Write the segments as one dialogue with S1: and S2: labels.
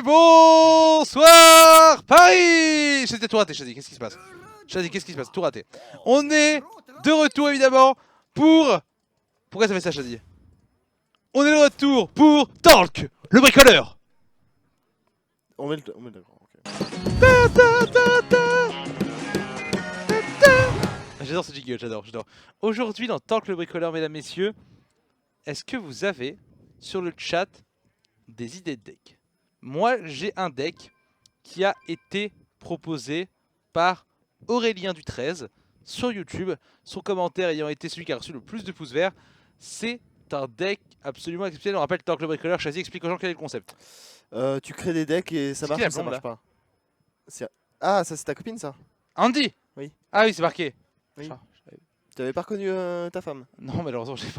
S1: Et bonsoir Paris. C'était tout raté, Shadi, qu'est-ce qui se passe? Shadi, qu'est-ce qui se passe? Tout raté. On est de retour évidemment pour... Pourquoi ça fait ça, Shadi? On est de retour pour Talk, le bricoleur.
S2: On met d'accord, ok.
S1: J'adore ce jingle, j'adore. Aujourd'hui dans Talk le bricoleur, mesdames, messieurs, est-ce que vous avez sur le chat des idées de deck? Moi, j'ai un deck qui a été proposé par Aurélien du 13 sur YouTube. Son commentaire ayant été celui qui a reçu le plus de pouces verts. C'est un deck absolument exceptionnel. On rappelle Talk le bricoleur, Chazy explique aux gens quel est le concept.
S2: Tu crées des decks et ça marche ou ça marche pas? Ah, ça c'est ta copine ça?
S1: Andy.
S2: Oui.
S1: Ah oui, c'est marqué.
S2: Oui. Tu avais pas reconnu ta femme?
S1: Non, malheureusement, j'avais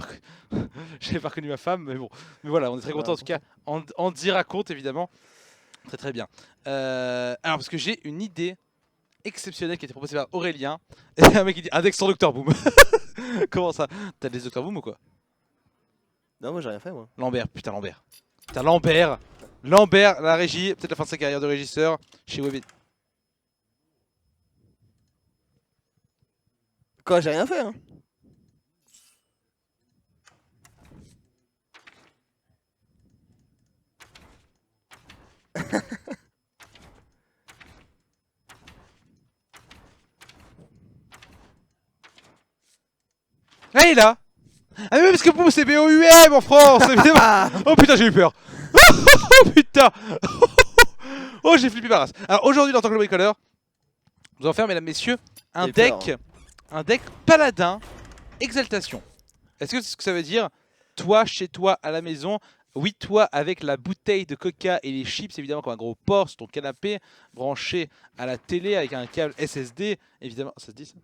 S1: pas reconnu ma femme, mais bon. Mais voilà, on est très content en tout cas. Andy raconte évidemment. Très très bien. Alors, parce que j'ai une idée exceptionnelle qui a été proposée par Aurélien. Et un mec qui dit un deck sans Dr Boom. Comment ça? T'as des Dr Boom ou quoi?
S2: Non, moi j'ai rien fait moi.
S1: Lambert, putain Lambert. Putain Lambert. Lambert, la régie, peut-être la fin de sa carrière de régisseur chez Webit.
S2: Quoi, j'ai rien fait hein?
S1: Ah, il est là. Ah mais parce que Boom c'est BOUM en France évidemment. Oh putain, j'ai eu peur. Oh putain. Oh, j'ai flippé ma race. Alors aujourd'hui dans Talk le bricoleur, nous allons faire, mesdames, messieurs, un deck paladin exaltation. Est-ce que c'est ce que ça veut dire? Toi, chez toi, à la maison. Oui, toi, avec la bouteille de coca et les chips, évidemment, comme un gros porc sur ton canapé, branché à la télé avec un câble SSD, évidemment. Ça se dit ça?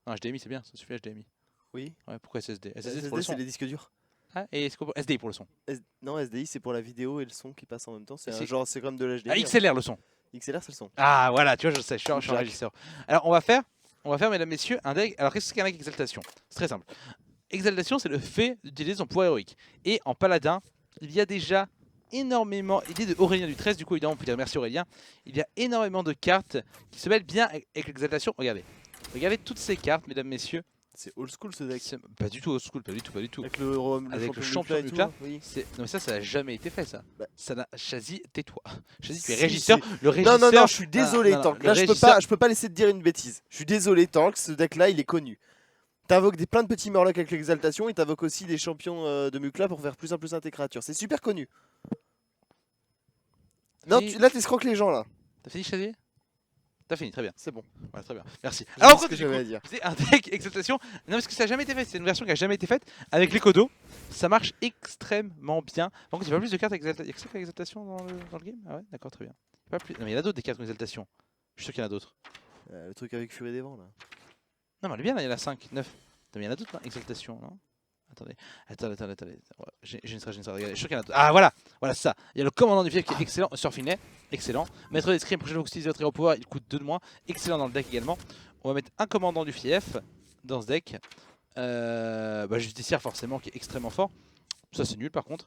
S1: Non, HDMI, c'est bien, ça suffit HDMI.
S2: Oui.
S1: Ouais, pourquoi SSD?
S2: SSD
S1: c'est pour le son.
S2: c'est les disques durs.
S1: Ah, et SDI pour le son.
S2: Non, SDI c'est pour la vidéo et le son qui passe en même temps. C'est genre, c'est comme de l'HDMI.
S1: Ah, XLR le son.
S2: XLR c'est le son.
S1: Ah, voilà, tu vois, je sais, je suis un régisseur. Alors, on va faire, mesdames, messieurs, un deck. Alors, qu'est-ce qu'un deck exaltation? C'est très simple. Exaltation, c'est le fait d'utiliser son pouvoir héroïque. Et en paladin, il y a déjà énormément, idée de Aurélien du 13, du coup évidemment on peut dire merci Aurélien, il y a énormément de cartes qui se mêlent bien avec l'exaltation. Regardez toutes ces cartes, mesdames, messieurs.
S2: C'est old school ce deck.
S1: Pas du tout old school, pas du tout.
S2: Avec le
S1: champion du Mukla.
S2: Oui.
S1: Non mais ça n'a jamais été fait ça.
S2: Bah.
S1: Ça n'a... Chazy, tais-toi. Chazy, tu es régisseur. Le
S2: régisseur. Non, je suis désolé Tank. Là je peux pas laisser te dire une bêtise. Je suis désolé Tank, ce deck là il est connu. T'invoques plein de petits Murlocs avec l'exaltation et t'invoques aussi des champions de Mukla pour faire plus en plus tes créatures. C'est super connu. Non, là t'escroques les gens là.
S1: T'as fini Chazy? T'as fini, très bien.
S2: C'est bon.
S1: Ouais, très bien, merci.
S2: Alors, ce que j'avais à dire.
S1: C'est un deck exaltation. Non, parce que ça n'a jamais été fait. C'est une version qui n'a jamais été faite. Avec les codos, ça marche extrêmement bien. Par contre, il n'y a pas plus de cartes exaltation. Il y a que ça exaltation dans le game? Ah ouais, d'accord, très bien. Pas plus... Non, mais il y en a d'autres des cartes exaltation. Je suis sûr qu'il y en a d'autres.
S2: Le truc avec Furie des Vents là.
S1: Non, mais elle est bien là, il y en a 5, 9. Mais il y en a d'autres, exaltation, non? Attendez. J'ai une stratégie, regardez, je suis sûr qu'il y en a d'autres. Ah voilà, c'est ça. Il y a le commandant du fief qui est excellent, Surfinet, excellent. Maître d'escrime, prochaine fois que vous utilisez votre héros pouvoir, il coûte 2 de moins, excellent dans le deck également. On va mettre un commandant du fief dans ce deck. Justicière forcément qui est extrêmement fort. Ça c'est nul par contre.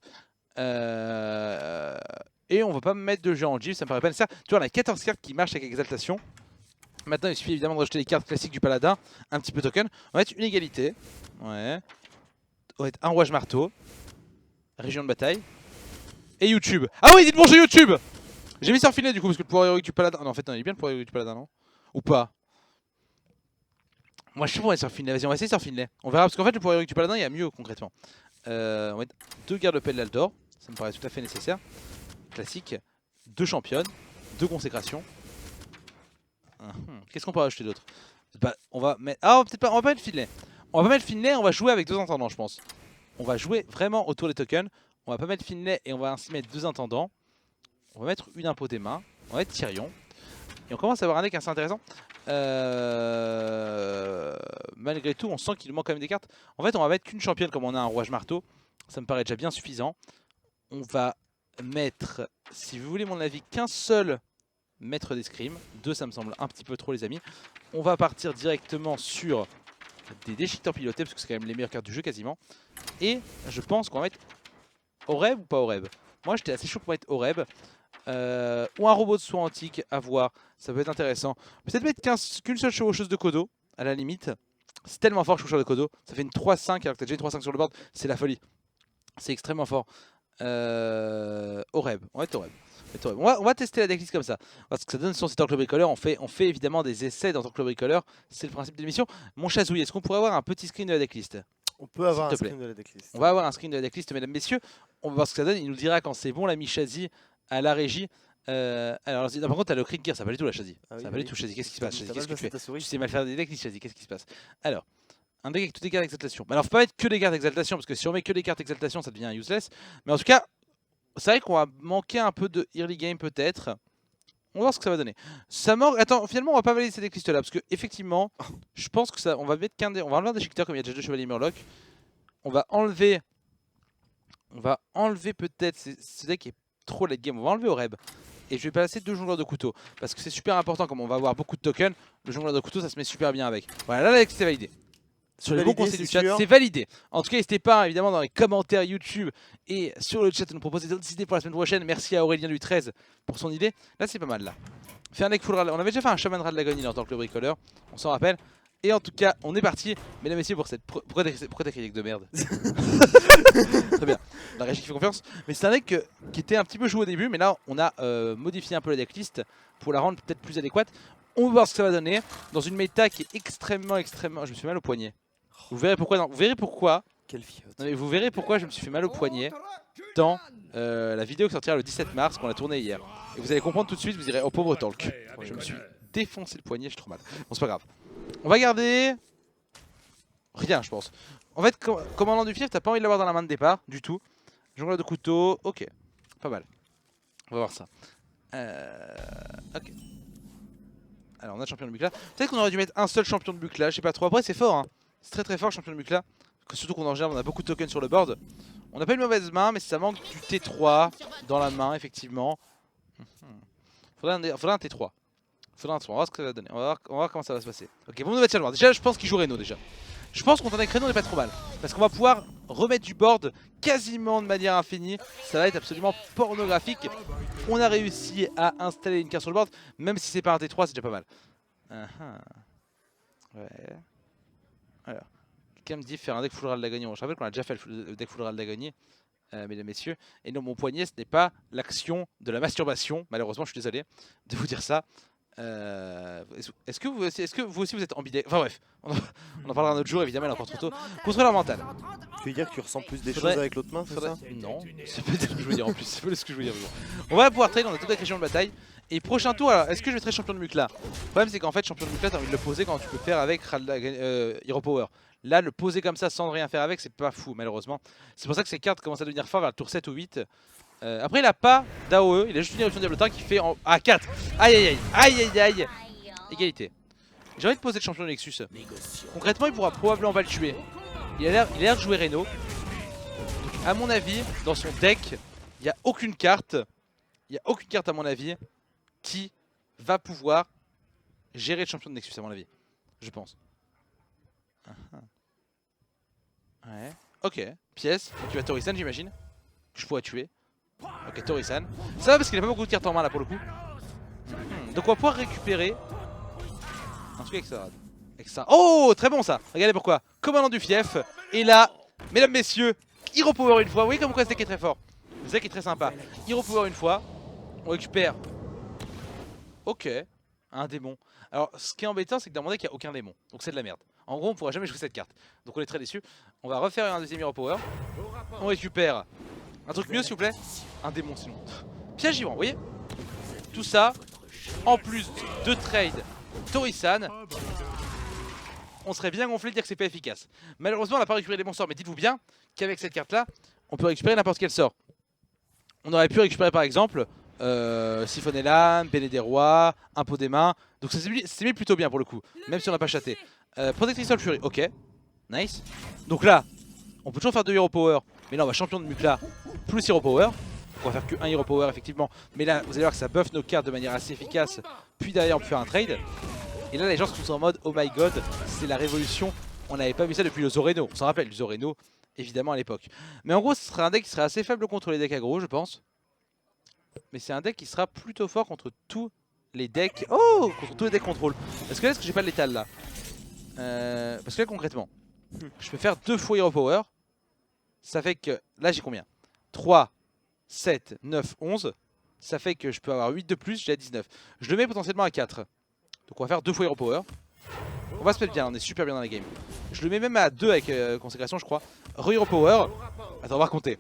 S1: Et on va pas mettre de géant en GIF, ça me paraît pas nécessaire. Tu vois, on a 14 cartes qui marchent avec exaltation. Maintenant, il suffit évidemment de rajouter les cartes classiques du paladin, un petit peu token. On va mettre une égalité. Ouais. On va mettre un rouage marteau. Région de bataille. Et YouTube. Ah oui, dites bonjour YouTube. J'ai mis Surfinet du coup, parce que le pouvoir héroïque du paladin. Non, en fait, non, il est bien le pouvoir héroïque du paladin, non? Ou pas? Moi, je suis pour mettre Surfinet. Vas-y, on va essayer Surfinet. On verra, parce qu'en fait, le pouvoir héroïque du paladin, il y a mieux concrètement. On va mettre 2 gardes de Peldaldor. Ça me paraît tout à fait nécessaire. Classique. 2 championnes. 2 consécrations. Qu'est-ce qu'on peut rajouter d'autre? On va mettre... Ah, peut-être pas, on va pas mettre Finlay. On va pas mettre Finlay, on va jouer avec 2 intendants, je pense. On va jouer vraiment autour des tokens. On va pas mettre Finlay et on va ainsi mettre 2 intendants. On va mettre une impôt des mains. On va mettre Tyrion. Et on commence à avoir un deck assez intéressant. Malgré tout, on sent qu'il manque quand même des cartes. En fait, on va mettre qu'une championne comme on a un rouage marteau. Ça me paraît déjà bien suffisant. On va mettre, si vous voulez mon avis, qu'un seul maître d'escrime. 2 ça me semble un petit peu trop les amis. On va partir directement sur des déchiqueteurs pilotés parce que c'est quand même les meilleures cartes du jeu quasiment. Et je pense qu'on va mettre Oreb ou pas Oreb. Moi j'étais assez chaud pour mettre Oreb. ou un robot de soin antique à voir, ça peut être intéressant. Peut-être mettre qu'une seule chevaucheuse de Kodo, à la limite. C'est tellement fort chevaucheur de Kodo, ça fait une 3-5 alors que t'as déjà une 3-5 sur le board, c'est la folie. C'est extrêmement fort. Oreb, on va être Oreb. On va tester la decklist comme ça. Parce que ça donne son site en club bricoleur. On fait évidemment des essais dans ton club bricoleur. C'est le principe de l'émission. Mon Chazouille, est-ce qu'on pourrait avoir un petit screen de la decklist?
S2: On peut avoir un screen de la decklist.
S1: On va avoir un screen de la decklist, mesdames, messieurs. On va voir ce que ça donne. Il nous dira quand c'est bon, l'ami Chazi, à la régie. Alors, par contre, t'as le crit gear, ça va pas du tout la Chazi.
S2: Ah oui,
S1: ça va pas du tout, Chazi. Qu'est-ce qui se passe, Chazi? Qu'est-ce que tu fais?
S2: Tu
S1: sais mal faire des decklists, Chazi. Qu'est-ce qui se passe? Alors, un deck avec toutes les cartes d'exaltation. Alors, faut pas mettre que des cartes d'exaltation, parce que si on met que des cartes d'exaltation, ça devient useless. Mais en tout cas, c'est vrai qu'on va manquer un peu de early game peut-être. On va voir ce que ça va donner. Ça manque. Attends, finalement, on va pas valider cette decklist là, parce que effectivement, je pense que ça. On va mettre qu'un dé. On va enlever un déchiqueteur comme il y a déjà deux chevaliers Murloc. On va enlever peut-être ce deck qui est trop late game. On va enlever Oreb. Et je vais placer deux jongleurs de couteau. Parce que c'est super important, comme on va avoir beaucoup de tokens. Le jongleur de couteau, ça se met super bien avec. Voilà, là, la deck c'est validé. Sur les bons conseils du chat, c'est validé. En tout cas, n'hésitez pas évidemment dans les commentaires YouTube et sur le chat de nous proposer d'autres idées pour la semaine prochaine. Merci à Aurélien du 13 pour son idée. Là, c'est pas mal là. Fait un deck full rad. On avait déjà fait un Shaman Rad Lagonie en tant que le bricoleur. On s'en rappelle. Et en tout cas, on est parti, mesdames et messieurs, pour cette. Pourquoi t'as crié de merde? Très bien, la régie qui fait confiance. Mais c'est un deck qui était un petit peu joué au début, mais là, on a modifié un peu la decklist pour la rendre peut-être plus adéquate. On va voir ce que ça va donner dans une méta qui est extrêmement. Je me suis fait mal au poignet. Vous verrez pourquoi. Non, vous verrez pourquoi.
S2: Quelle fiotte.
S1: Non, mais vous verrez pourquoi je me suis fait mal au poignet dans la vidéo qui sortira le 17 mars qu'on a tournée hier. Et vous allez comprendre tout de suite. Vous direz, oh pauvre Talk. Je me suis défoncé le poignet, je suis trop mal. Bon, c'est pas grave. On va garder rien, je pense. En fait, commandant du fief, t'as pas envie de l'avoir dans la main de départ du tout. Jongleur de couteau, ok, pas mal. On va voir ça. Ok. Alors on a le champion de Mukla. Peut-être qu'on aurait dû mettre un seul champion de Mukla, je sais pas trop. Après c'est fort, hein. C'est très très fort champion de Mukla. Surtout qu'on en général on a beaucoup de tokens sur le board. On n'a pas une mauvaise main, mais ça manque du T3 dans la main, effectivement. Faudrait un T3. Faudra un 3, on va voir ce que ça va donner, on va voir comment ça va se passer. Ok, bon, on va voir. Déjà, je pense qu'il joue Reno déjà. Je pense qu'on avec Reno, on n'est pas trop mal. Parce qu'on va pouvoir remettre du board quasiment de manière infinie. Ça va être absolument pornographique. On a réussi à installer une carte sur le board, même si c'est pas un T3, c'est déjà pas mal. Ouais. Alors, quelqu'un me dit faire un deck full rad d'agonie. Je rappelle qu'on a déjà fait le deck full rad d'agonie, mesdames, messieurs. Et non, mon poignet, ce n'est pas l'action de la masturbation. Malheureusement, je suis désolé de vous dire ça. Est-ce que vous aussi vous êtes ambidextre? Enfin bref, on en parlera un autre jour évidemment, il est encore trop tôt. Contrôleur mental.
S2: Tu veux dire que tu ressens plus des choses avec l'autre main, c'est ça?
S1: Non, c'est pas ce que je veux dire en plus, c'est pas ce que je veux dire. On va pouvoir trade, on a toute la question de bataille. Et prochain tour, alors est-ce que je vais trade champion de Mukla? Le problème c'est qu'en fait champion de Mukla t'as envie de le poser quand tu peux faire avec Hero Power. Là le poser comme ça sans rien faire avec c'est pas fou malheureusement. C'est pour ça que ces cartes commencent à devenir fortes vers le tour 7 ou 8. Après il a pas d'AOE, il a juste une éruption Diablotin qui fait en... Ah 4. Aïe aïe aïe, aïe aïe aïe. Égalité. J'ai envie de poser le champion de Nexus. Concrètement il pourra probablement pas le tuer. Il a l'air de jouer Reno. Donc à mon avis dans son deck il n'y a aucune carte. Il n'y a aucune carte à mon avis qui va pouvoir gérer le champion de Nexus à mon avis. Je pense. Ouais. Ok. Pièce. Tu vas Torisan j'imagine. Que je pourrais tuer. Ok, Torisan. Ça va parce qu'il a pas beaucoup de cartes en main là pour le coup. Donc on va pouvoir récupérer un truc avec ça. Oh, très bon ça. Regardez pourquoi. Commandant du fief. Et là, mesdames, messieurs, Hero Power une fois. Vous voyez comme quoi ce deck est très fort. Ce deck est très sympa. Hero Power une fois. On récupère. Ok. Un démon. Alors ce qui est embêtant c'est que dans mon deck il n'y a aucun démon. Donc c'est de la merde. En gros on pourra jamais jouer cette carte. Donc on est très déçus. On va refaire un deuxième Hero Power. On récupère un truc mieux s'il vous plaît. Un démon sinon. Piège vivant, vous voyez. Tout ça, en plus de trade Torisan, on serait bien gonflé de dire que c'est pas efficace. Malheureusement on n'a pas récupéré les bons sorts, mais dites-vous bien qu'avec cette carte là, on peut récupérer n'importe quel sort. On aurait pu récupérer par exemple Siphonner l'âme, Béné des rois, Impôt des mains, donc ça s'est mis plutôt bien pour le coup, même si on n'a pas chaté. Protectrice Sol Fury, ok, nice. Donc là, on peut toujours faire 2 Hero Power, mais là on va champion de Mukla plus Hero Power. On va faire que 1 Hero Power effectivement, mais là vous allez voir que ça buff nos cartes de manière assez efficace. Puis derrière on peut faire un trade. Et là les gens sont tous en mode oh my god, c'est la révolution. On n'avait pas vu ça depuis le Zoreno. On s'en rappelle du Zoreno évidemment à l'époque. Mais en gros ce serait un deck qui serait assez faible contre les decks aggro je pense. mais c'est un deck qui sera plutôt fort contre tous les decks. Oh, contre tous les decks contrôle. Est-ce que j'ai pas de létal là? Parce que là concrètement, je peux faire 2 fois Hero Power. Ça fait que là j'ai combien? 3, 7, 9, 11. Ça fait que je peux avoir 8 de plus, j'ai à 19. Je le mets potentiellement à 4. Donc on va faire 2 fois Hero Power. On va se mettre bien, on est super bien dans la game. Je le mets même à 2 avec consécration je crois. Hero Power. Attends, on va compter.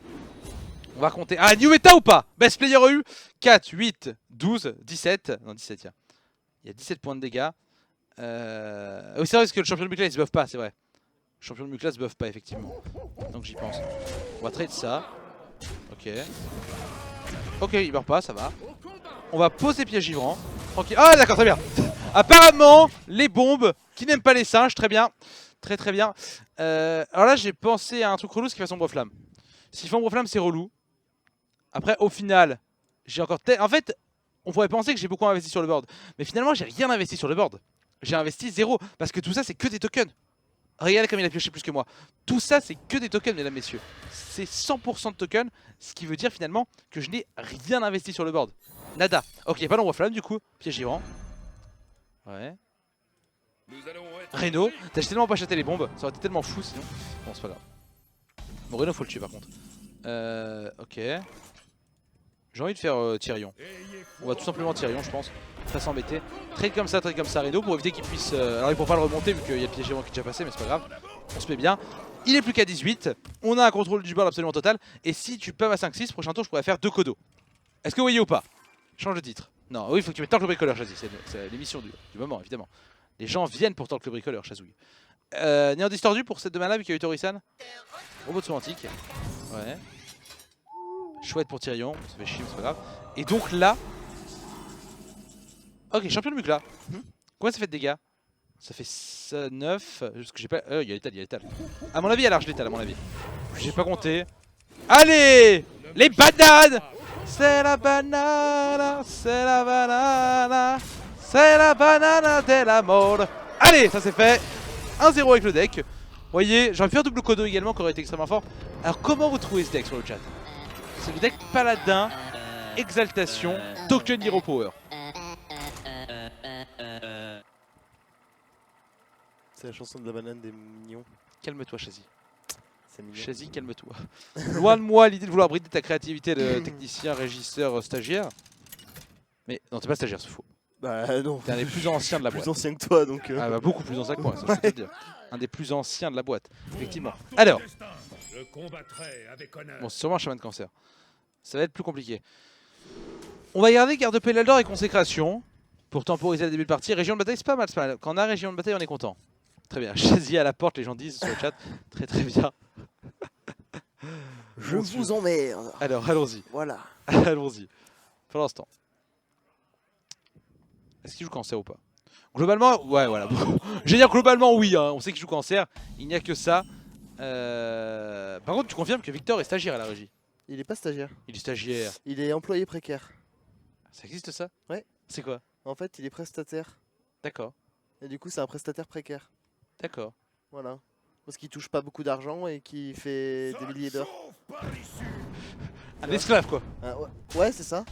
S1: On va compter. Ah, New Meta ou pas? Best Player EU. 4, 8, 12, 17. Non, 17, tiens. Il y a 17 points de dégâts. Oui, c'est vrai parce que le champion de Mukla il se buff pas, c'est vrai. Le champion de Mukla se buff pas, effectivement. Donc j'y pense. On va trade ça. Ok. Ok, il meurt pas, ça va. On va poser piège givrant. Tranquille. Ah, d'accord, très bien. Apparemment, les bombes qui n'aiment pas les singes, très bien. Très très bien. Alors là, j'ai pensé à un truc relou, ce qui fait sombre flamme. S'il fait ombre flamme, c'est relou. Après, au final, j'ai encore. En fait, on pourrait penser que j'ai beaucoup investi sur le board. Mais finalement, j'ai rien investi sur le board. J'ai investi 0. Parce que tout ça, c'est que des tokens. Regardez comme il a pioché plus que moi. Tout ça, c'est que des tokens, mesdames, messieurs. C'est 100% de tokens. Ce qui veut dire finalement que je n'ai rien investi sur le board. Nada. Ok, pas d'ombre flamme du coup. Piège givrant. Ouais. Reno. T'as tellement pas acheté les bombes. Ça aurait été tellement fou sinon. Bon, c'est pas grave. Bon, Reno, faut le tuer par contre. Ok. J'ai envie de faire Tyrion. On va tout simplement Tyrion, je pense. Pas s'embêter. Trade comme ça, Reno pour éviter qu'il puisse. Alors, il pourra pas le remonter vu qu'il y a le piège géant qui est déjà passé, mais c'est pas grave. On se met bien. Il est plus qu'à 18. On a un contrôle du board absolument total. Et si tu peux à 5-6, prochain tour, je pourrais faire 2 Kodo. Est-ce que vous voyez ou pas? Change de titre. Non, oui, il faut que tu mettes Torque le bricoleur, Chazzy. C'est l'émission du moment, évidemment. Les gens viennent pour Torque le bricoleur, Chazouille. Néant distordu pour cette de mana vu qu'il y a eu Torisan. Robot de son antique. Ouais. Chouette pour Tyrion, ça fait chier, c'est pas grave. Et donc là. Ok, champion de Mukla. Combien ça fait de dégâts? Ça fait 9. Juste que j'ai pas. Il y a l'étal, il y a l'étal. À mon avis, il y a large l'étal, à mon avis. J'ai pas compté. Allez! Les bananes! C'est la banane, c'est la banane, c'est la banane de la mode. Allez, ça c'est fait. 1-0 avec le deck. Vous voyez, j'aurais pu faire double Kodo également qui aurait été extrêmement fort. Alors comment vous trouvez ce deck sur le chat? C'est le deck Paladin, Exaltation, Token Hero Power.
S2: C'est la chanson de la banane des mignons.
S1: Calme-toi, Chazzy.
S2: C'est mignon.
S1: Chazzy, calme-toi. Loin de moi l'idée de vouloir brider ta créativité de technicien, régisseur, stagiaire. Mais non, t'es pas stagiaire, c'est faux.
S2: Bah non.
S1: T'es un des plus anciens de la boîte.
S2: Plus ancien que toi donc.
S1: Ah bah beaucoup plus ancien que moi, ça je peux te le dire. Un des plus anciens de la boîte, effectivement. Alors. Bon, c'est sûrement un chaman de cancer. Ça va être plus compliqué. On va garder garde Pélador et consécration pour temporiser le début de partie. Région de bataille, c'est pas mal, c'est pas mal. Quand on a région de bataille, on est content. Très bien. Chazzy à la porte, les gens disent sur le chat. Très très bien.
S2: Je vous emmerde.
S1: Alors, allons-y.
S2: Voilà.
S1: Allons-y. Pour l'instant. Est-ce qu'il joue cancer ou pas? Globalement, ouais, voilà. Je vais dire globalement oui, hein. On sait qu'il joue cancer. Il n'y a que ça. Par contre, tu confirmes que Victor est stagiaire à la régie?
S2: Il est pas stagiaire.
S1: Il est stagiaire.
S2: Il est employé précaire.
S1: Ça existe ça?
S2: Ouais.
S1: C'est quoi?
S2: En fait, il est prestataire.
S1: D'accord.
S2: Et du coup, c'est un prestataire précaire.
S1: D'accord.
S2: Voilà. Parce qu'il touche pas beaucoup d'argent et qu'il fait des milliers d'heures.
S1: Un esclave quoi.
S2: Ouais, c'est ça.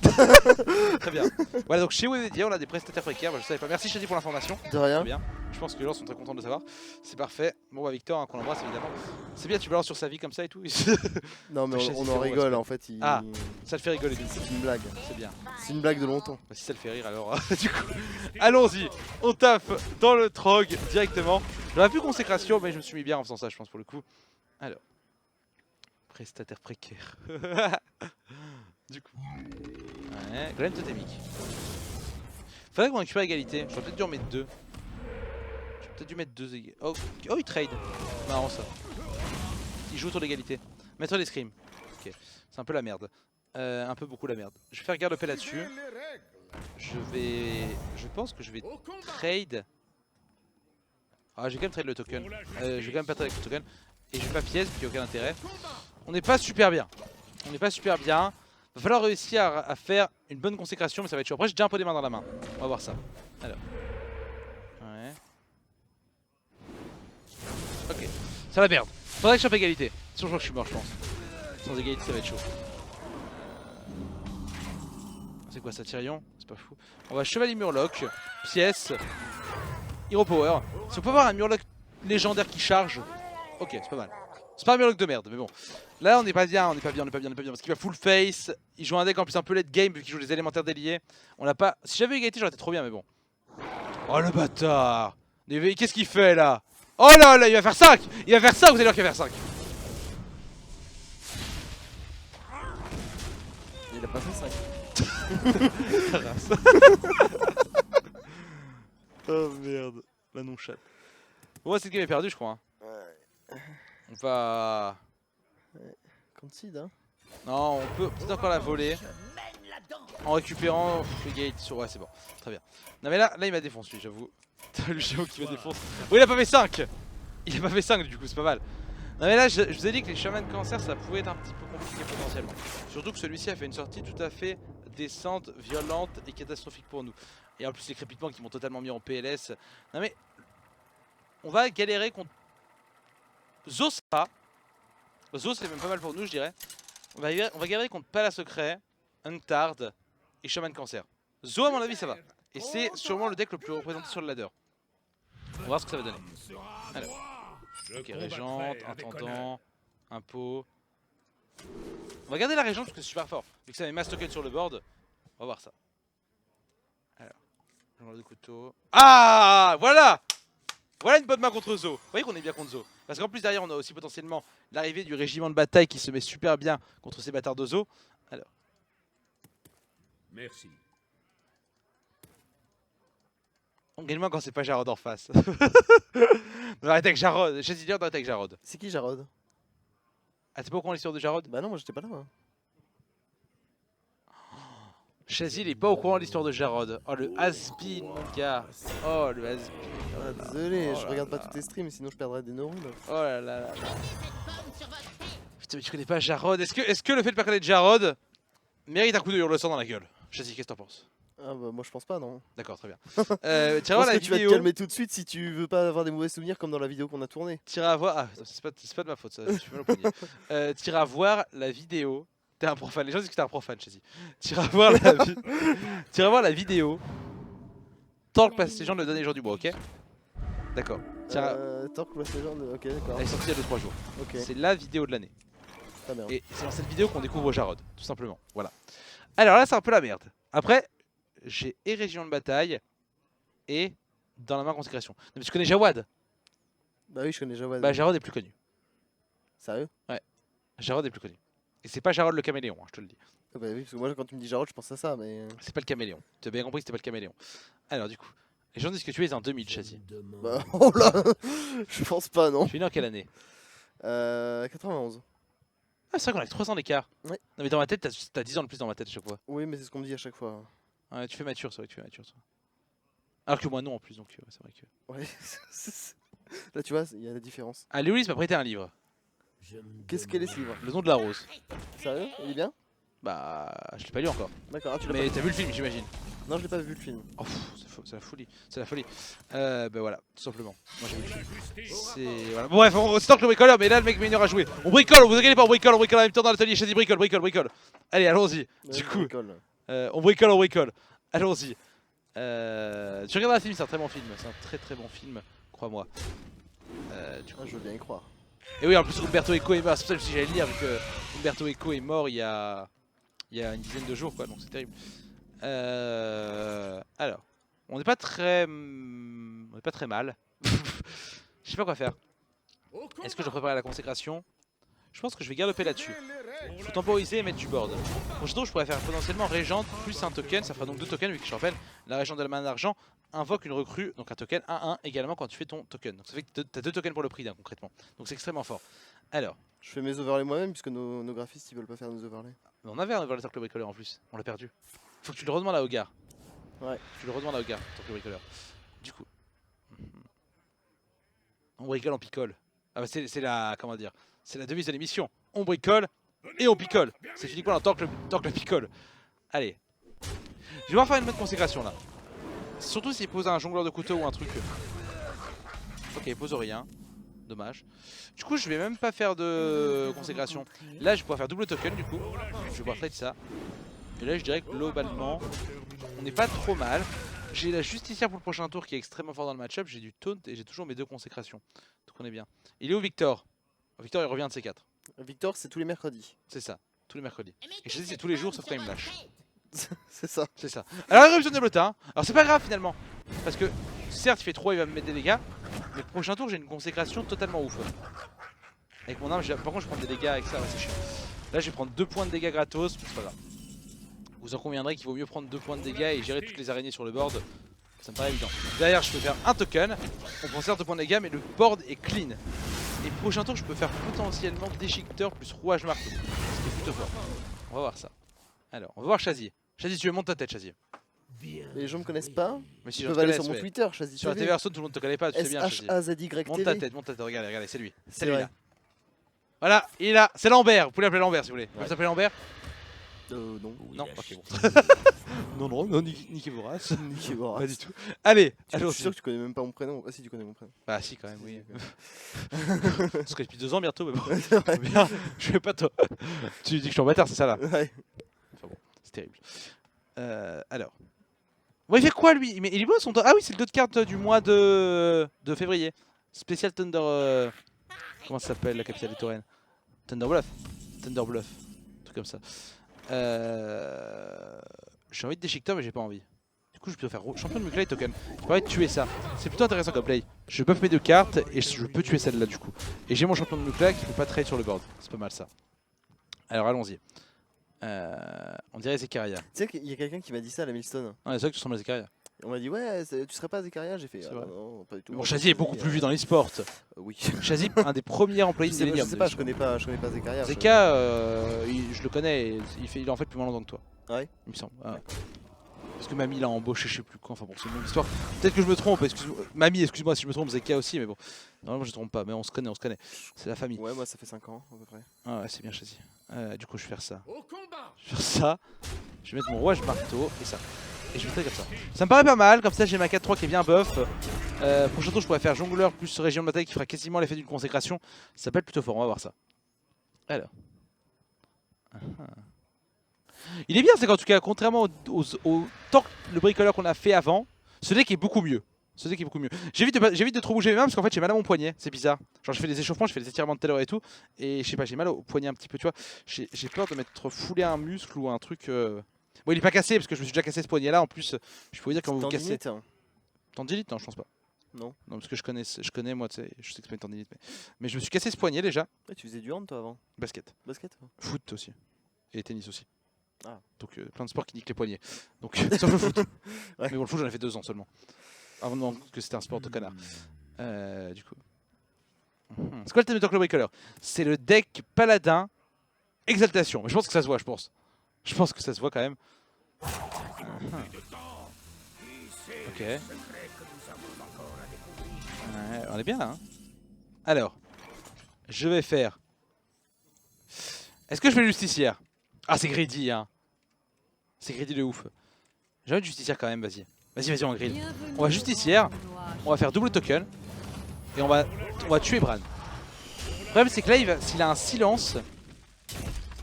S1: Très bien. Voilà, donc chez Webedia on a des prestataires précaires. Bah, je savais pas. Merci Chazzy pour l'information.
S2: De rien.
S1: Très bien. Je pense que les gens sont très contents de le savoir. C'est parfait. Bon bah Victor, hein, qu'on embrasse évidemment. C'est bien, tu balances sur sa vie comme ça et tout.
S2: Non mais on en rigole en fait.
S1: Ah, ça te fait rigoler du coup.
S2: C'est une blague.
S1: C'est bien.
S2: C'est une blague de longtemps.
S1: Bah, si ça le fait rire alors, du coup, allons-y. On tape dans le trog directement. J'aurais pu consécration, mais je me suis mis bien en faisant ça, je pense pour le coup. Alors, prestataire précaire. Du coup, ouais, Golem totémique. Faudrait qu'on récupère égalité. J'aurais peut-être dû en mettre 2. J'aurais peut-être dû mettre 2 égalités. Oh, il trade. Marrant ça. Il joue autour d'égalité. Mettre des scrims. Ok, c'est un peu la merde. Un peu beaucoup la merde. Je vais faire garde paix là-dessus. Je pense que je vais trade. Ah, je vais quand même trade le token. Je vais quand même pas trade avec le token. Et je vais pas pièce, puis il n'y a aucun intérêt. On n'est pas super bien. On n'est pas super bien. Va falloir réussir à faire une bonne consécration, mais ça va être chaud. Après, j'ai déjà un peu des mains dans la main. On va voir ça. Alors. Ouais. Ok. Ça la merde. Faudrait que je chope égalité. Sinon, je crois que je suis mort, je pense. Sans égalité, ça va être chaud. C'est quoi ça, Tyrion? C'est pas fou. On va Chevalier Murloc, pièce, Hero Power. Si on peut avoir un Murloc légendaire qui charge, ok, c'est pas mal. C'est pas un Murloc de merde, mais bon. Là, on n'est pas bien, parce qu'il va full face. Il joue un deck en plus un peu late game vu qu'il joue les élémentaires déliés. On l'a pas. Si j'avais égalité, j'aurais été trop bien, mais bon. Oh le bâtard! Qu'est-ce qu'il fait là? Oh là là, il va faire 5! Il va faire 5, vous allez voir qu'il va faire 5.
S2: Il a pas fait 5.
S1: Oh merde, la non-chatte. Bon, cette game est perdue, je crois. Hein.
S2: Ouais.
S1: On va.
S2: Concede, hein.
S1: Non, on peut peut-être encore la voler. En récupérant le gate sur. Ouais, c'est bon, très bien. Non, mais là il m'a défoncé, lui, j'avoue. Le géo qui me défonce. Oh, il a pas fait 5! Il a pas fait 5, du coup, c'est pas mal. Non, mais là, je vous ai dit que les chamans de cancer, ça pouvait être un petit peu compliqué potentiellement. Surtout que celui-ci a fait une sortie tout à fait décente, violente et catastrophique pour nous. Et en plus, les crépitements qui m'ont totalement mis en PLS. Non, mais. On va galérer contre. Zo, ça va. Zo, c'est même pas mal pour nous, je dirais. On va galérer contre Pala Secret, Untard et Shaman Cancer. Zo, à mon avis, ça va. Et c'est sûrement le deck le plus représenté sur le ladder. On va voir ce que ça va donner. Alors. Ok, Régente, Intendant, Impôt. On va garder la Régente parce que c'est super fort. Vu que ça met mass token sur le board, on va voir ça. Alors, genre de couteau. Ah, voilà! Voilà une bonne main contre Zo. Vous voyez qu'on est bien contre Zo. Parce qu'en plus derrière on a aussi potentiellement l'arrivée du régiment de bataille qui se met super bien contre ces bâtards de Zo. Alors.
S3: Merci.
S1: On gagne moins quand c'est pas Jarod en face. On arrête avec Jarod. J'ai dit d'arrêter avec Jarod.
S2: C'est qui Jarod?
S1: Ah, t'es pas au courant de l'histoire de Jarod?
S2: Bah non, moi j'étais pas là. Hein.
S1: Chazy il est pas au courant de l'histoire de Jarod. Oh le has-been mon gars. Oh le has-been.
S2: Ah, désolé, je regarde pas tous tes streams sinon je perdrais des neurones.
S1: Oh là là là. Putain mais tu connais pas Jarod. Est-ce que le fait de pas connaître Jarod mérite un coup de hurle-sang dans la gueule? Chazy, qu'est-ce que t'en penses?
S2: Ah bah moi je pense pas non.
S1: D'accord, très bien.
S2: Tu vas te calmer tout de suite si tu veux pas avoir des mauvais souvenirs comme dans la vidéo qu'on a tournée.
S1: T'iras voir. Ah, c'est pas de ma faute ça, je suis mal au poignet. T'iras voir la vidéo. T'es un profane, les gens disent que t'es un profane, Chazy. T'iras voir la vidéo. Tant que passe les gens de le donner les jours du mois, ok? D'accord.
S2: Tant que passe les gens de. Ok, d'accord.
S1: Elle est sortie il y a 2-3 jours.
S2: Ok.
S1: C'est la vidéo de l'année.
S2: Ah, merde.
S1: Et c'est dans cette vidéo qu'on découvre Jarod, tout simplement. Voilà. Alors là, c'est un peu la merde. Après, j'ai et Région de Bataille et dans la main consécration. Non, mais tu connais Jawad?
S2: Bah oui, je connais Jawad.
S1: Bah, Jarod est plus connu.
S2: Sérieux?
S1: Ouais. Jarod est plus connu. Et c'est pas Jarod le caméléon, hein, je te le dis.
S2: Ah bah oui, parce que moi quand tu me dis Jarod, je pense à ça, mais.
S1: C'est pas le caméléon. Tu as bien compris que c'était pas le caméléon. Alors, du coup, les gens disent que tu es un 2000, Chazy.
S2: Bah, oh là. Je pense pas, non.
S1: Tu es né en quelle année?
S2: 91.
S1: Ah, c'est vrai qu'on a que 3 ans d'écart.
S2: Ouais.
S1: Non, mais dans ma tête, t'as 10 ans de plus dans ma tête à chaque fois.
S2: Oui, mais c'est ce qu'on me dit à chaque fois.
S1: Ouais, tu fais mature, c'est vrai que tu fais mature, toi. Alors que moi, non, en plus, donc c'est vrai que.
S2: Ouais. Là, tu vois, il y a la différence.
S1: Ah, Léolis m'a prêté un livre.
S2: Qu'est-ce qu'elle est ce livre?
S1: Le nom de la rose.
S2: Sérieux? Il est bien?
S1: Bah, je l'ai pas lu encore.
S2: D'accord, ah, tu l'as
S1: Mais
S2: pas
S1: t'as vu le film, j'imagine.
S2: Non, je l'ai pas vu le film.
S1: Oh, c'est la folie. C'est la folie. Bah voilà, tout simplement. Moi j'ai vu le film. C'est. Voilà. Bon, bref, on stocke le bricoleur, mais là le mec meilleur à jouer. On bricole, vous inquiétez pas, on bricole en même temps dans l'atelier. Chazy, bricole. Allez, allons-y. Du coup, on bricole. Allons-y. Tu regarderas le film, c'est un très bon film. C'est un très bon film, crois-moi.
S2: Je veux bien y croire.
S1: Et oui, en plus, Umberto Eco est mort. C'est pour ça que j'allais le lire, vu que Umberto Eco est mort il y a une dizaine de jours, quoi. Donc c'est terrible. Alors, on n'est pas très mal. Je sais pas quoi faire. Est-ce que je prépare la consécration? Je pense que je vais garder là-dessus. Faut temporiser et mettre du board. Prochain tour, je pourrais faire potentiellement Régente plus un token. Ça fera donc 2 tokens, vu que je rappelle, la Régente de la main d'argent invoque une recrue, donc un token 1-1 également quand tu fais ton token. Donc ça fait que tu as 2 tokens pour le prix, concrètement. Donc c'est extrêmement fort. Alors.
S2: Je fais mes overlays moi-même, puisque nos graphistes ils veulent pas faire nos overlays.
S1: On avait un overlay Torque le bricoleur en plus, on l'a perdu. Faut que tu le redemandes à Hogar.
S2: Ouais.
S1: Tu le redemandes à Hogar, Torque le bricoleur. Du coup. On bricole, on picole. Ah bah c'est la. Comment dire? C'est la devise de l'émission. On bricole et on picole. C'est uniquement dans Torque le picole. Allez. Je vais devoir faire une bonne consécration là. Surtout s'il pose un jongleur de couteau ou un truc. Ok, il pose rien. Dommage. Du coup, je vais même pas faire de consécration. Là, je vais pouvoir faire double token du coup. Je vais pouvoir trade ça. Et là je dirais que globalement on n'est pas trop mal. J'ai la justicière pour le prochain tour qui est extrêmement fort dans le match-up. J'ai du taunt et j'ai toujours mes 2 consécrations. Donc on est bien. Il est où Victor? Victor il revient de C4.
S2: Victor c'est tous les mercredis.
S1: C'est ça, tous les mercredis. Et je sais c'est tous les jours sauf quand il me lâche.
S2: C'est ça.
S1: C'est ça. Alors éruption de Blotta. Alors c'est pas grave finalement. Parce que certes il fait 3, il va me mettre des dégâts. Mais le prochain tour j'ai une consécration totalement ouf. Avec mon arme, par contre je prends des dégâts avec ça, ouais, c'est chiant. Là je vais prendre 2 points de dégâts gratos, mais c'est pas grave. Vous en conviendrez qu'il vaut mieux prendre 2 points de dégâts et gérer toutes les araignées sur le board. Ça me paraît évident. Derrière je peux faire un token, on prend certes 2 points de dégâts mais le board est clean. Et prochain tour je peux faire potentiellement déchiqueteur plus rouage marteau. Ce qui est plutôt fort. On va voir ça. Alors on va voir Chazier. Chazier tu veux monter ta tête Chazier.
S2: Les gens me connaissent pas.
S1: Mais si
S2: Ils
S1: je
S2: peuvent aller sur mon Twitter, Chazier.
S1: sur la TV Hearthstone tout le monde te connaît pas, tu sais bien Chazier.
S2: SHAZY
S1: Monte ta tête, regarde, c'est lui.
S2: C'est
S1: C'est lui
S2: vrai.
S1: là. Voilà, il est là, c'est Lambert, vous pouvez l'appeler Lambert si vous voulez. Vous s'appelez Lambert?
S2: Non.
S1: Non, ok bon. non, niquez vos races.
S2: Niquez vos races.
S1: Pas du tout. Allez,
S2: Je suis sûr que tu connais même pas mon prénom. Ah si tu connais mon prénom.
S1: Bah si quand même, oui. Ce serait depuis 2 ans bientôt, mais bon.
S2: C'est vrai.
S1: Bien, je fais pas toi. Tu dis que je suis en bâtard, c'est ça là?
S2: Ouais.
S1: Enfin bon, c'est terrible. Alors. Bon, il fait quoi lui? Mais il est beau son... Ah oui, c'est le 2 de cartes du mois de février. Spécial Thunder... Comment ça s'appelle la capitale des Taurennes? Thunder Bluff. Un truc comme ça. J'ai envie de déchiqueteur mais j'ai pas envie. Du coup je peux faire champion de Muclay token. J'ai pas envie de tuer ça. C'est plutôt intéressant comme play. Je buff mes 2 cartes et je peux tuer celle-là du coup. Et j'ai mon champion de Muclay qui peut pas trade sur le board. C'est pas mal ça. Alors allons-y. On dirait Zekaria.
S2: Tu sais qu'il y a quelqu'un qui m'a dit ça à la Milestone.
S1: Ah, c'est vrai que tu ressembles à Zekaria.
S2: On m'a dit ouais, tu serais pas Zekaria, j'ai fait
S1: C'est
S2: ah,
S1: vrai.
S2: non, pas du tout.
S1: Bon, Chazier est beaucoup plus vu dans l'e-sport.
S2: Oui.
S1: Chazier, un des premiers employés de
S2: Je
S1: Millennium.
S2: sais pas, je connais pas Zekaria.
S1: Zeka, je le connais, il en fait plus longtemps que toi.
S2: Ah ouais.
S1: Il me semble. Ah ouais. Parce que Mamie l'a embauché, je sais plus quand, enfin bon, c'est une longue histoire. Peut-être que je me trompe, Mamie, excuse-moi si je me trompe, Zeka aussi, mais bon. Normalement je ne trompe pas, mais on se connaît. C'est la famille.
S2: Ouais, moi ça fait 5 ans à peu près.
S1: Ah ouais, c'est bien Chazier. Du coup, je vais faire ça. Je vais faire ça. Je vais mettre mon rouage marteau et ça. Et je vais faire comme ça. Ça me paraît pas mal, comme ça j'ai ma 4-3 qui est bien buff. Prochain tour, je pourrais faire jongleur plus région de bataille qui fera quasiment l'effet d'une consécration. Ça peut être plutôt fort, on va voir ça. Alors. Il est bien, c'est qu'en tout cas, contrairement au tank, le bricoleur qu'on a fait avant, ce deck est beaucoup mieux. J'évite de trop bouger mes mains parce qu'en fait j'ai mal à mon poignet, c'est bizarre. Genre je fais des échauffements, je fais des étirements de taylor et tout, et je sais pas, j'ai mal au poignet un petit peu, tu vois. J'ai peur de m'être foulé un muscle ou un truc. Bon, il est pas cassé parce que je me suis déjà cassé ce poignet là, en plus, je peux vous dire quand vous vous cassez. Tendinite, non, je pense pas.
S2: Non.
S1: Non, parce que je connais moi, tu sais, je sais que c'est pas une tendinite, mais je me suis cassé ce poignet déjà.
S2: Ouais, tu faisais du hand toi avant.
S1: Basket.
S2: Basket ouais.
S1: Foot aussi. Et tennis aussi.
S2: Ah.
S1: Donc plein de sports qui niquent les poignets. Donc sauf le foot.
S2: Ouais.
S1: Mais bon, le foot j'en ai fait 2 ans seulement. Avant que c'était un sport de connard. Du coup. C'est quoi le thème de Tank le Bricoleur? C'est le deck paladin exaltation. Mais je pense que ça se voit, je pense. Je pense que ça se voit quand même. Ok. Ouais, on est bien là. Hein. Alors. Je vais faire. Est-ce que je fais le justicière? Ah, c'est greedy, hein. C'est greedy de ouf. J'ai envie de justicière quand même, vas-y. Vas-y, on grille. On va justicière, on va faire double token, et on va tuer Bran. Le problème, c'est que là, s'il a un silence,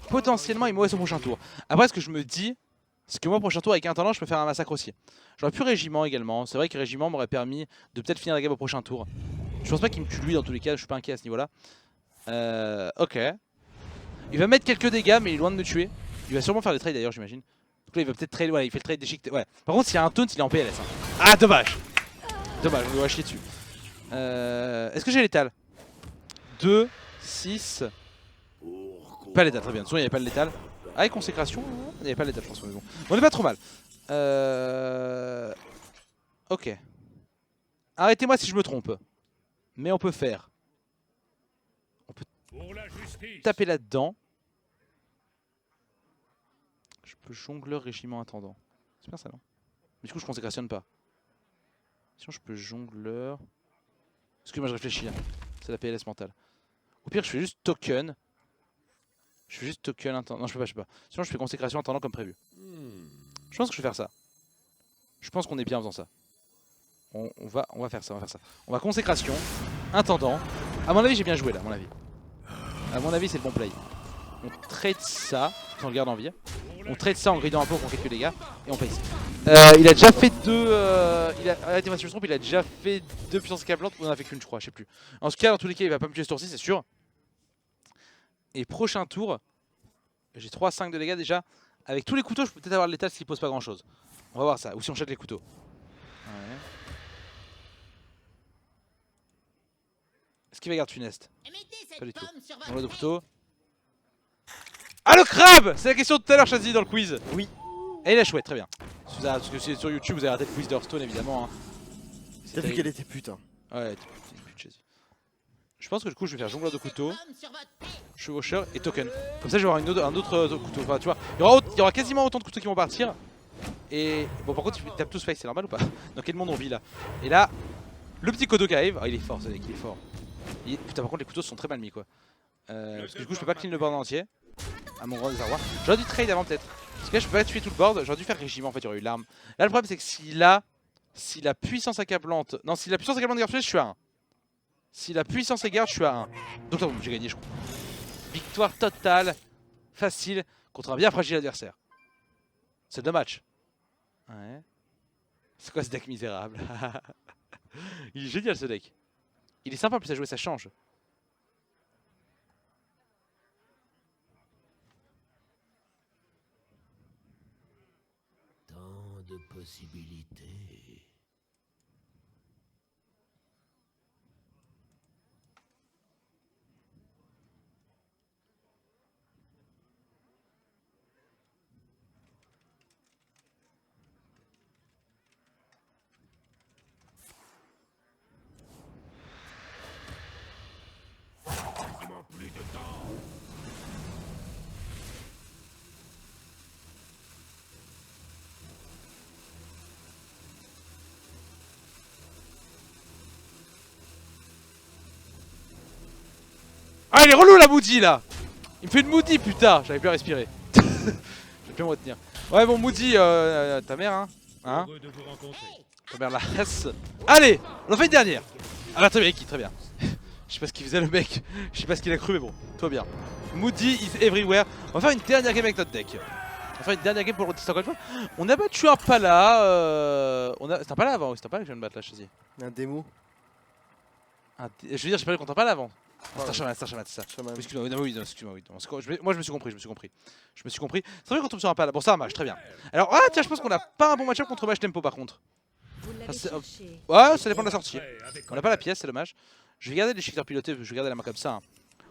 S1: potentiellement, il mourrait son prochain tour. Après, ce que je me dis, c'est que moi, prochain tour, avec un talent, je peux faire un massacre aussi. J'aurais pu Régiment également. C'est vrai que Régiment m'aurait permis de peut-être finir la game au prochain tour. Je pense pas qu'il me tue lui, dans tous les cas, je suis pas inquiet à ce niveau-là. Ok. Il va mettre quelques dégâts, mais il est loin de me tuer. Il va sûrement faire des trades d'ailleurs, j'imagine. Donc là, il va peut-être trade. Ouais, il fait le trade des chic. Ouais. Par contre, s'il y a un taunt, il est en PLS. Hein. Ah, dommage. Dommage, on doit chier dessus. Est-ce que j'ai l'étal? 2, 6. Pas l'étal, très bien. De toute façon, il n'y avait pas le létal. Avec consécration, il n'y avait pas le létal, je pense. Mais bon. On est pas trop mal. Ok. Arrêtez-moi si je me trompe. Mais on peut faire. On peut taper là-dedans. Je peux jongleur régiment intendant. C'est bien ça, non? Mais du coup, je consécrationne pas. Sinon, je peux jongleur. Excuse-moi, je réfléchis. Hein. C'est la PLS mentale. Au pire, je fais juste token. Je fais juste token intendant. Non, je peux pas. Sinon, je fais consécration intendant comme prévu. Je pense que je vais faire ça. Je pense qu'on est bien en faisant ça. On va faire ça, on va consécration, intendant. À mon avis, j'ai bien joué là, à mon avis. À mon avis, c'est le bon play. On trade ça, si on le garde en vie. On trade ça en gridant un peu pour quelques dégâts et on pace. Il a déjà fait 2. Arrêtez-moi si je me trompe, il a déjà fait 2 puissances accablantes ou on en a fait qu'une, je crois, je sais plus. En tout cas, dans tous les cas, il va pas me tuer ce tour-ci, c'est sûr. Et prochain tour, j'ai 3-5 de dégâts déjà. Avec tous les couteaux, je peux peut-être avoir le létal s'il pose pas grand-chose. On va voir ça, ou si on jette les couteaux. Ouais. Est-ce qu'il va garder Funeste? Pas du tout. On a deux couteaux. Ah, le crabe! C'est la question de tout à l'heure, Chazi, dans le quiz.
S2: Oui.
S1: Et il a chouette, très bien. Parce que sur YouTube, vous avez raté le quiz d'Hearthstone, évidemment. Hein.
S2: T'as vu qu'elle était putain.
S1: Ouais, t'es pute, Chazi. Je pense que du coup, je vais faire jongleur de couteaux, chevaucheur et token. Comme ça, je vais avoir un autre couteau. Enfin, tu vois, il y aura quasiment autant de couteaux qui vont partir. Et bon, par contre, tu tapes tous face, c'est normal ou pas? Dans quel monde on vit là? Et là, le petit Kodo qui arrive. Ah, il est fort, ce mec, il est fort. Putain, par contre, les couteaux sont très mal mis quoi. Parce que du coup, je peux pas clean le board entier. À mon grand désarroi. J'aurais dû trade avant peut-être. Parce que là, je peux pas tuer tout le board. J'aurais dû faire régiment en fait, il y aurait eu l'arme. Là, le problème, c'est que si la puissance accablante. Non, si la puissance accablante garde, je suis à 1. Si la puissance est garde, je suis à 1. Donc là, bon, j'ai gagné, je crois. Victoire totale, facile, contre un bien fragile adversaire. C'est 2 matchs. Ouais. C'est quoi ce deck misérable? Il est génial ce deck. Il est sympa en plus à jouer, ça change.
S3: Tant de possibilités. Plus de temps.
S1: Ah, il est relou la Moody là. Il me fait une Moody, putain. J'avais plus à respirer. J'ai plus à me retenir. Ouais, bon, Moody, ta mère, hein, ta mère la race. Allez, on en fait une dernière. Ah bah très bien, très bien. Je sais pas ce qu'il faisait le mec. Je sais pas ce qu'il a cru, mais bon, tout va bien. Moody is everywhere. On va faire une dernière game avec notre deck. On va faire une dernière game pour le tester encore une fois. On a battu un Pala. C'est un Pala avant, oui, c'est un Pala que je viens de battre là, je te dis.
S2: Un démo.
S1: Je veux dire, j'ai pas eu contre un Pala avant. C'est un chaman, c'est ça.
S2: Chaman.
S1: Excuse-moi, oui, excuse-moi, oui. Moi je me suis compris. C'est vrai qu'on tombe sur un Pala. Bon, ça marche, très bien. Alors, ah tiens, je pense qu'on a pas un bon match-up contre Mage Tempo par contre. Ouais, ça dépend de la sortie. On a pas la pièce, c'est dommage. Je vais garder les shifters pilotés, je vais garder la main comme ça.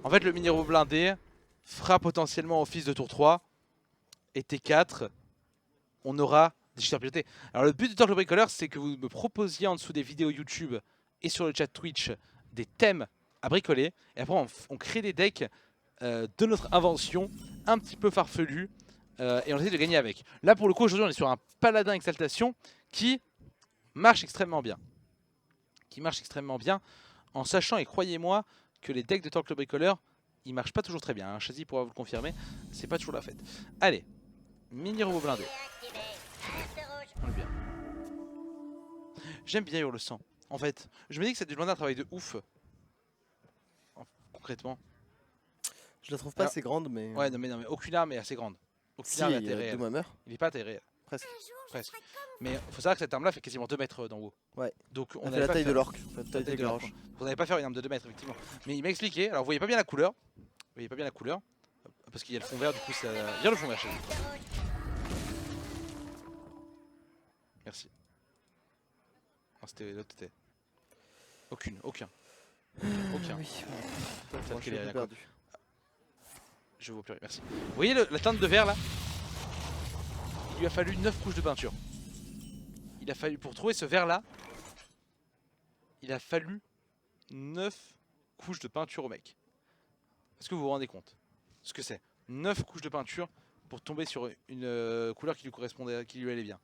S1: En fait, le minéraux blindé fera potentiellement office de tour 3. Et T4, on aura des shifters pilotés. Alors, le but de Torque Bricoleur, c'est que vous me proposiez en dessous des vidéos YouTube et sur le chat Twitch des thèmes à bricoler. Et après, on crée des decks de notre invention, un petit peu farfelus. Et on essaie de gagner avec. Là, pour le coup, aujourd'hui, on est sur un paladin exaltation qui marche extrêmement bien. En sachant, et croyez-moi, que les decks de Torque le Bricoleur, ils marchent pas toujours très bien. Chazi pourra vous le confirmer, c'est pas toujours la fête. Allez, mini robot blindé. On est bien. J'aime bien le sang. En fait, je me dis que ça a dû demander un travail de ouf. Concrètement.
S2: Je la trouve pas assez grande, mais.
S1: Ouais, non mais aucune arme est assez grande. Aucune
S2: si,
S1: arme est assez réelle. Il est pas assez réel.
S2: Presque.
S1: Mais faut savoir que cette arme là fait quasiment 2 mètres d'en haut.
S2: Ouais.
S1: Donc on
S2: a fait la taille de l'orque.
S1: On n'avait pas faire une arme de 2 mètres effectivement. Mais il m'a expliqué, alors vous voyez pas bien la couleur. Parce qu'il y a le fond vert, du coup ça. Viens le fond vert chez lui. Merci. Non, c'était l'autre tête. Aucun.
S2: Oui.
S1: Perdu. Je vois plus rien, merci. Vous voyez la teinte de vert là? Il lui a fallu 9 couches de peinture. Il a fallu, pour trouver ce vert là, il a fallu 9 couches de peinture au mec. Est-ce que vous vous rendez compte ce que c'est? 9 couches de peinture pour tomber sur une couleur qui lui correspondait, qui lui allait bien.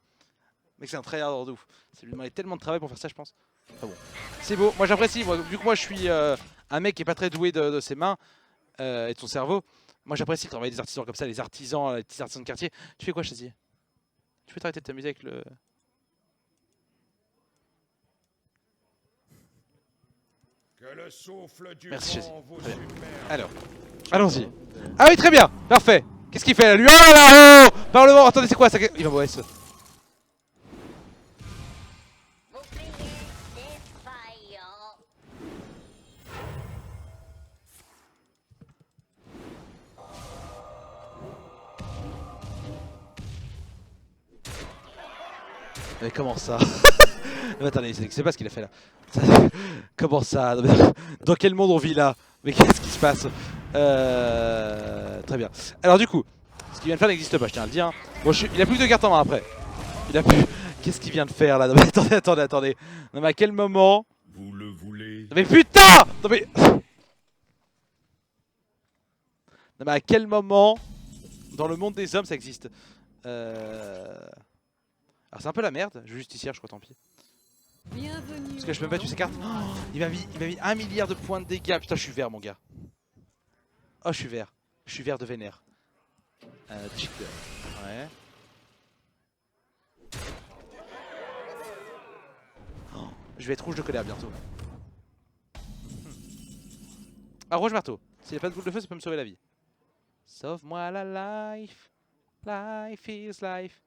S1: Mec, c'est un tryhard de ouf. Ça lui demandait tellement de travail pour faire ça, je pense. Enfin bon, c'est beau. Moi j'apprécie. Vu que moi je suis un mec qui est pas très doué de ses mains et de son cerveau, moi j'apprécie de travailler des artisans comme ça, les artisans, les petits artisans de quartier. Tu fais quoi, Chazi? Tu peux t'arrêter de t'amuser avec le...
S3: Que le souffle du
S1: Merci, Chazi.
S3: vent vous
S1: Très bien.
S3: submerge.
S1: Alors, allons-y. Ah oui, très bien. Parfait. Qu'est-ce qu'il fait là lui? Oh là là, oh Parlement. Attendez, c'est quoi ça? Il va mourir. Mais comment ça? Mais attendez, c'est pas ce qu'il a fait là. Comment ça? Dans quel monde on vit là? Mais qu'est-ce qui se passe? Très bien. Alors du coup, ce qu'il vient de faire n'existe pas, je tiens à le dire. Hein. Bon, il a plus que 2 cartes en main après. Il a plus... Qu'est-ce qu'il vient de faire là? Non mais attendez. Non mais à quel moment?
S3: Vous le voulez?
S1: Non mais putain! Non mais... Non mais à quel moment dans le monde des hommes ça existe? Alors c'est un peu la merde, je vais justicière je crois, tant pis.
S4: Bienvenue.
S1: Parce que je peux me battre sur ces cartes. Oh, il m'a mis 1 milliard de points de dégâts. Putain, je suis vert mon gars. Oh, je suis vert. Je suis vert de vénère. Cheat. Ouais. Oh, je vais être rouge de colère bientôt. Ah, rouge marteau. S'il n'y a pas de boule de feu, ça peut me sauver la vie. Sauve-moi la life. Life is life.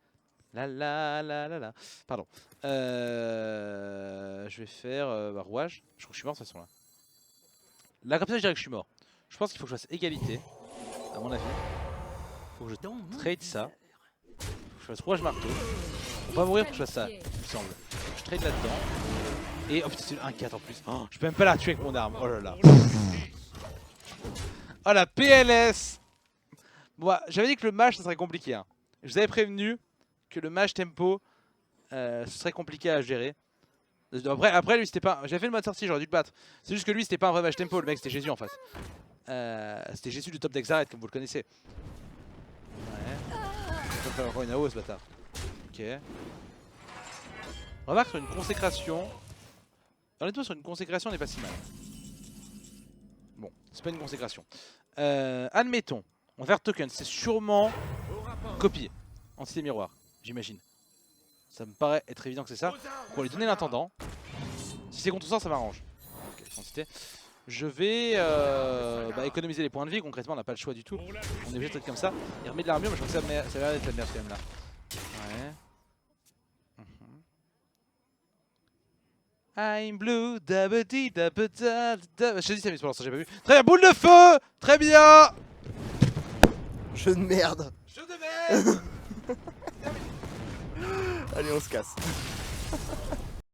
S1: La la la la la. Pardon. Je vais faire rouage. Je crois que je suis mort de toute façon là. Là comme ça je dirais que je suis mort. Je pense qu'il faut que je fasse égalité. À mon avis. Faut que je trade ça. Faut que je fasse rouage marteau. On va mourir pour que je fasse ça, il me semble. Je trade là-dedans. Et oh putain c'est une 1-4 en plus. Oh, je peux même pas la tuer avec mon arme. Oh là là. Oh la PLS. Bon, j'avais dit que le match ça serait compliqué. Hein. Je vous avais prévenu que le match tempo ce serait compliqué à gérer. Après lui c'était pas... J'avais fait le mode sortie, j'aurais dû le battre. C'est juste que lui c'était pas un vrai match tempo, le mec c'était Jésus en face. C'était Jésus du top d'Exaret comme vous le connaissez. Ouais. Il va faire encore une AO ce bâtard. Ok. Remarque sur une consécration. Dans les deux sur une consécration on n'est pas si mal. Bon, c'est pas une consécration. Admettons, on va faire token, c'est sûrement copier. Entité miroir, j'imagine. Ça me paraît être évident que c'est ça. Pour lui donner l'intendant. Si c'est contre ça, ça m'arrange. Ok, entité. Je vais économiser les points de vie. Concrètement, on n'a pas le choix du tout. On est obligé de être comme ça. Il remet de l'armure, mais je crois que ça a l'air d'être la merde quand même là. Ouais. I'm blue, dabadi, dabada, da. Je te dis ça, mais pour l'instant, j'ai pas vu. Très bien, boule de feu. Très bien.
S2: Jeu de merde.
S1: Jeu de merde.
S2: Allez, on se casse.